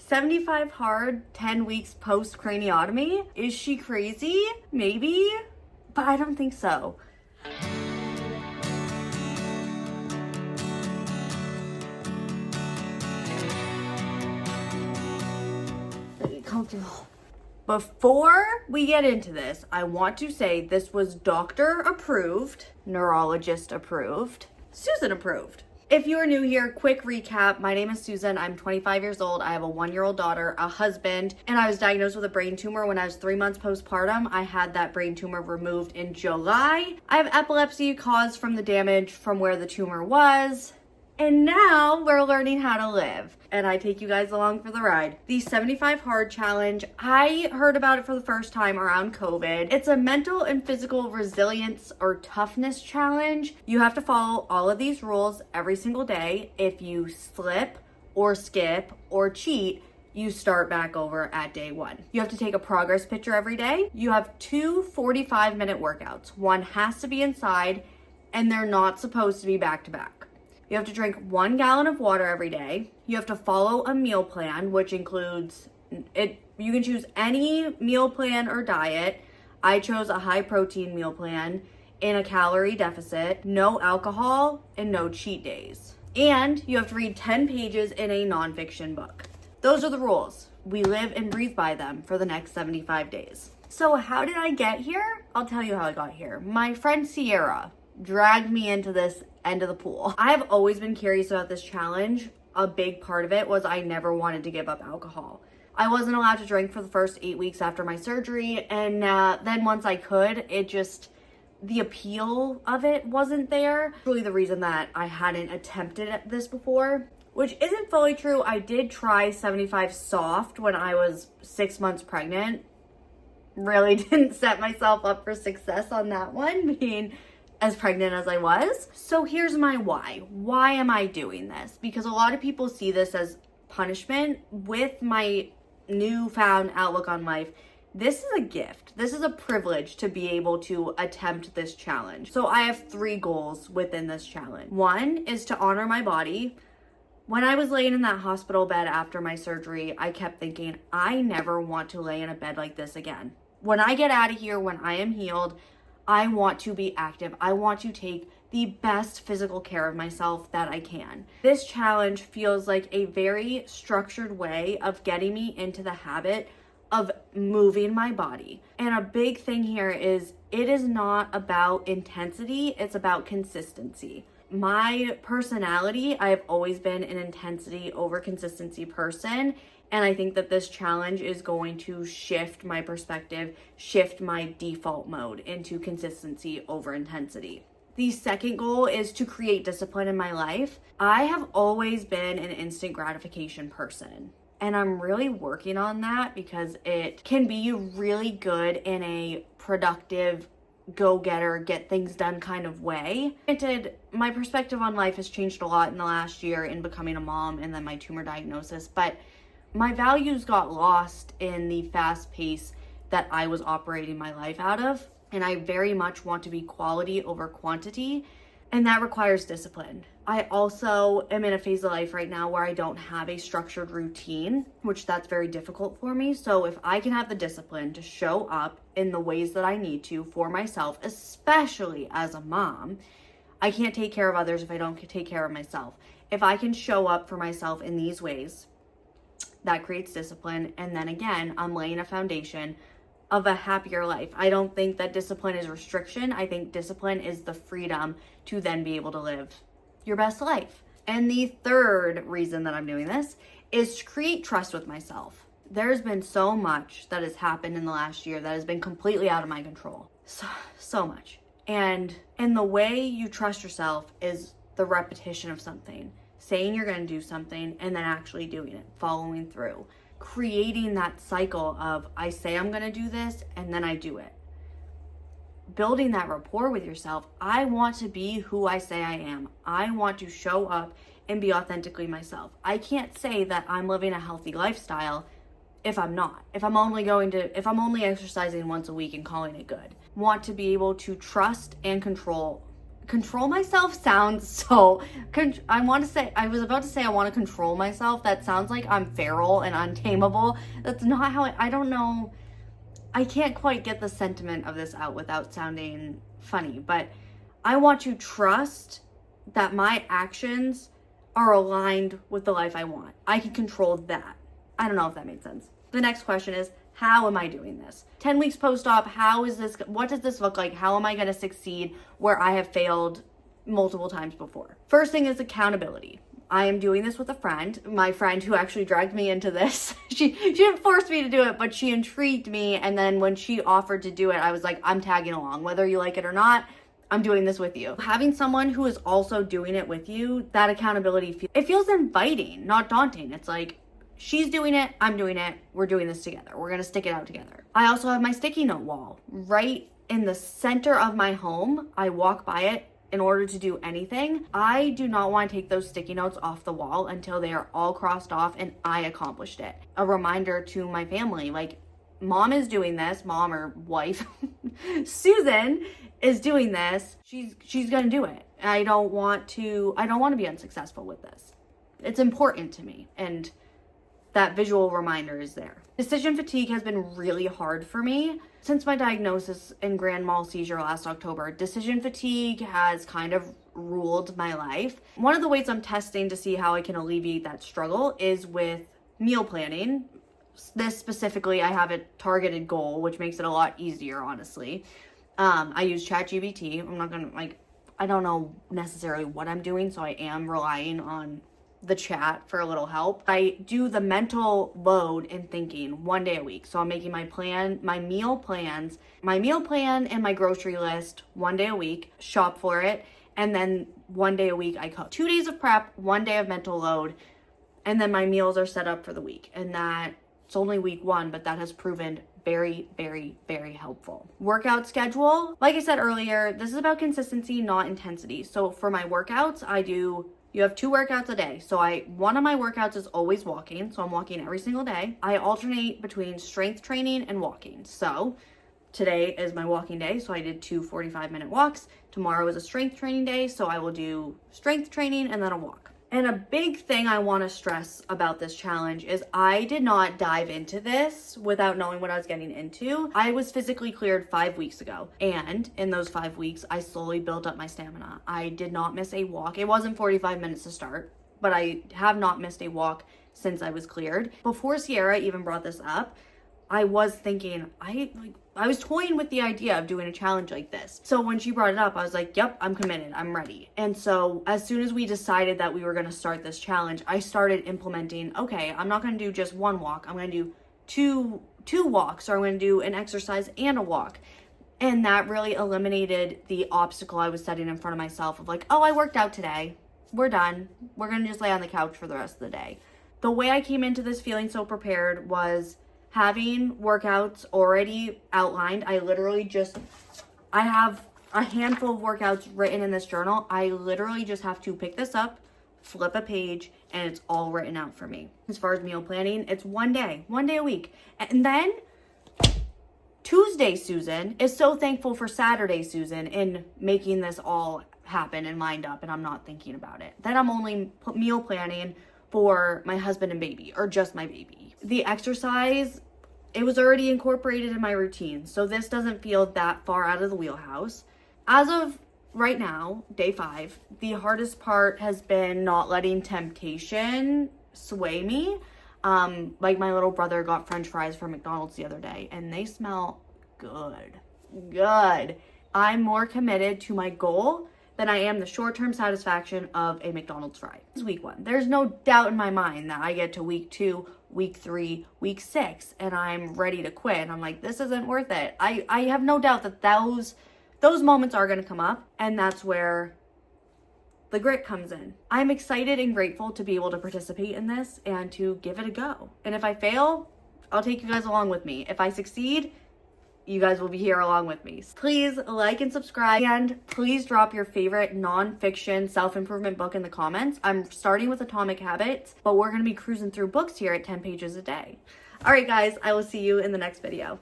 75 hard, 10 weeks post craniotomy? Is she crazy? Maybe, but I don't think so. Get comfortable. Before we get into this, I want to say this was doctor approved, neurologist approved, Susan approved. If you are new here, quick recap. My name is Susan. I'm 25 years old. I have a 1-year-old daughter, a husband, and I was diagnosed with a brain tumor when I was 3 months postpartum. I had that brain tumor removed in July. I have epilepsy caused from the damage from where the tumor was. And now we're learning how to live. And I take you guys along for the ride. The 75 Hard Challenge, I heard about it for the first time around COVID. It's a mental and physical resilience or toughness challenge. You have to follow all of these rules every single day. If you slip or skip or cheat, you start back over at day 1. You have to take a progress picture every day. You have 2 45-minute workouts. One has to be inside, and they're not supposed to be back to back. You have to drink 1 gallon of water every day. You have to follow a meal plan, which includes it. You can choose any meal plan or diet. I chose a high protein meal plan in a calorie deficit, no alcohol, and no cheat days. And you have to read 10 pages in a nonfiction book. Those are the rules. We live and breathe by them for the next 75 days. So how did I get here? I'll tell you how I got here. My friend Sierra dragged me into this end of the pool. I've always been curious about this challenge. A big part of it was I never wanted to give up alcohol. I wasn't allowed to drink for the first 8 weeks after my surgery, and then once I could, the appeal of it wasn't there. Really the reason that I hadn't attempted this before, which isn't fully true. I did try 75 soft when I was 6 months pregnant. Really didn't set myself up for success on that one, being as pregnant as I was. So here's my why. Why am I doing this? Because a lot of people see this as punishment. With my newfound outlook on life, this is a gift. This is a privilege to be able to attempt this challenge. So I have 3 goals within this challenge. 1 is to honor my body. When I was laying in that hospital bed after my surgery, I kept thinking, I never want to lay in a bed like this again. When I get out of here, when I am healed, I want to be active. I want to take the best physical care of myself that I can. This challenge feels like a very structured way of getting me into the habit of moving my body. And a big thing here is it is not about intensity, it's about consistency. My personality, I've always been an intensity over consistency person. And I think that this challenge is going to shift my perspective, shift my default mode into consistency over intensity. The second goal is to create discipline in my life. I have always been an instant gratification person, and I'm really working on that because it can be really good in a productive, go-getter, get things done kind of way. Granted, my perspective on life has changed a lot in the last year in becoming a mom and then my tumor diagnosis, but my values got lost in the fast pace that I was operating my life out of. And I very much want to be quality over quantity. And that requires discipline. I also am in a phase of life right now where I don't have a structured routine, which that's very difficult for me. So if I can have the discipline to show up in the ways that I need to for myself, especially as a mom, I can't take care of others if I don't take care of myself. If I can show up for myself in these ways, that creates discipline. And then again, I'm laying a foundation of a happier life. I don't think that discipline is restriction. I think discipline is the freedom to then be able to live your best life. And the third reason that I'm doing this is to create trust with myself. There's been so much that has happened in the last year that has been completely out of my control. So much. And the way you trust yourself is the repetition of something. Saying you're going to do something and then actually doing it, following through, creating that cycle of I say I'm going to do this and then I do it. Building that rapport with yourself. I want to be who I say I am. I want to show up and be authentically myself. I can't say that I'm living a healthy lifestyle if I'm not. If I'm only exercising once a week and calling it good. Want to be able to trust and control control myself sounds so, I want to say, I was about to say I want to control myself. That sounds like I'm feral and untamable. That's not how I don't know. I can't quite get the sentiment of this out without sounding funny, but I want to trust that my actions are aligned with the life I want. I can control that. I don't know if that made sense. The next question is, how am I doing this? 10 weeks post-op, what does this look like? How am I going to succeed where I have failed multiple times before? First thing is accountability. I am doing this with a friend, my friend who actually dragged me into this. She didn't force me to do it, but she intrigued me. And then when she offered to do it, I was like, I'm tagging along. Whether you like it or not, I'm doing this with you. Having someone who is also doing it with you, that accountability, it feels inviting, not daunting. It's like, she's doing it, I'm doing it, we're doing this together. We're gonna stick it out together. I also have my sticky note wall right in the center of my home. I walk by it in order to do anything. I do not want to take those sticky notes off the wall until they are all crossed off and I accomplished it. A reminder to my family, like, mom is doing this, mom or wife, Susan is doing this. She's gonna do it. I don't want to be unsuccessful with this. It's important to me, and that visual reminder is there. Decision fatigue has been really hard for me. Since my diagnosis and grand mal seizure last October, decision fatigue has kind of ruled my life. One of the ways I'm testing to see how I can alleviate that struggle is with meal planning. This specifically, I have a targeted goal, which makes it a lot easier, honestly. I use ChatGPT. I don't know necessarily what I'm doing, so I am relying on the chat for a little help. I do the mental load and thinking 1 day a week. So I'm making my meal plan and my grocery list 1 day a week, shop for it, and then 1 day a week I cook. 2 days of prep, 1 day of mental load, and then my meals are set up for the week. And it's only week 1, but that has proven very, very, very helpful. Workout schedule. Like I said earlier, this is about consistency, not intensity. So for my workouts, you have 2 workouts a day. So one of my workouts is always walking. So I'm walking every single day. I alternate between strength training and walking. So today is my walking day. So I did 2 45-minute walks. Tomorrow is a strength training day. So I will do strength training and then a walk. And a big thing I want to stress about this challenge is I did not dive into this without knowing what I was getting into. I was physically cleared 5 weeks ago. And in those 5 weeks, I slowly built up my stamina. I did not miss a walk. It wasn't 45 minutes to start, but I have not missed a walk since I was cleared. Before Sierra even brought this up, I was thinking, I was toying with the idea of doing a challenge like this. So when she brought it up, I was like, yep, I'm committed, I'm ready. And so as soon as we decided that we were gonna start this challenge, I started implementing, okay, I'm not gonna do just 1 walk, I'm gonna do two walks, or I'm gonna do an exercise and a walk. And that really eliminated the obstacle I was setting in front of myself of like, oh, I worked out today, we're done. We're gonna just lay on the couch for the rest of the day. The way I came into this feeling so prepared was having workouts already outlined. I have a handful of workouts written in this journal. I literally just have to pick this up, flip a page, and it's all written out for me. As far as meal planning, it's 1 day a week. And then Tuesday Susan is so thankful for Saturday Susan in making this all happen and lined up, and I'm not thinking about it. Then I'm only meal planning for my husband and baby, or just my baby. The exercise, it was already incorporated in my routine, so this doesn't feel that far out of the wheelhouse. As of right now, day 5, the hardest part has been not letting temptation sway me. Like my little brother got French fries from McDonald's the other day, and they smell good. I'm more committed to my goal than I am the short-term satisfaction of a McDonald's fry. It's week 1. There's no doubt in my mind that I get to week 2, week 3, week 6, and I'm ready to quit. And I'm like, this isn't worth it. I have no doubt that those moments are going to come up, and that's where the grit comes in. I'm excited and grateful to be able to participate in this and to give it a go. And if I fail, I'll take you guys along with me. If I succeed, you guys will be here along with me. Please like and subscribe, and please drop your favorite nonfiction self-improvement book in the comments. I'm starting with Atomic Habits, but we're going to be cruising through books here at 10 pages a day. All right, guys, I will see you in the next video.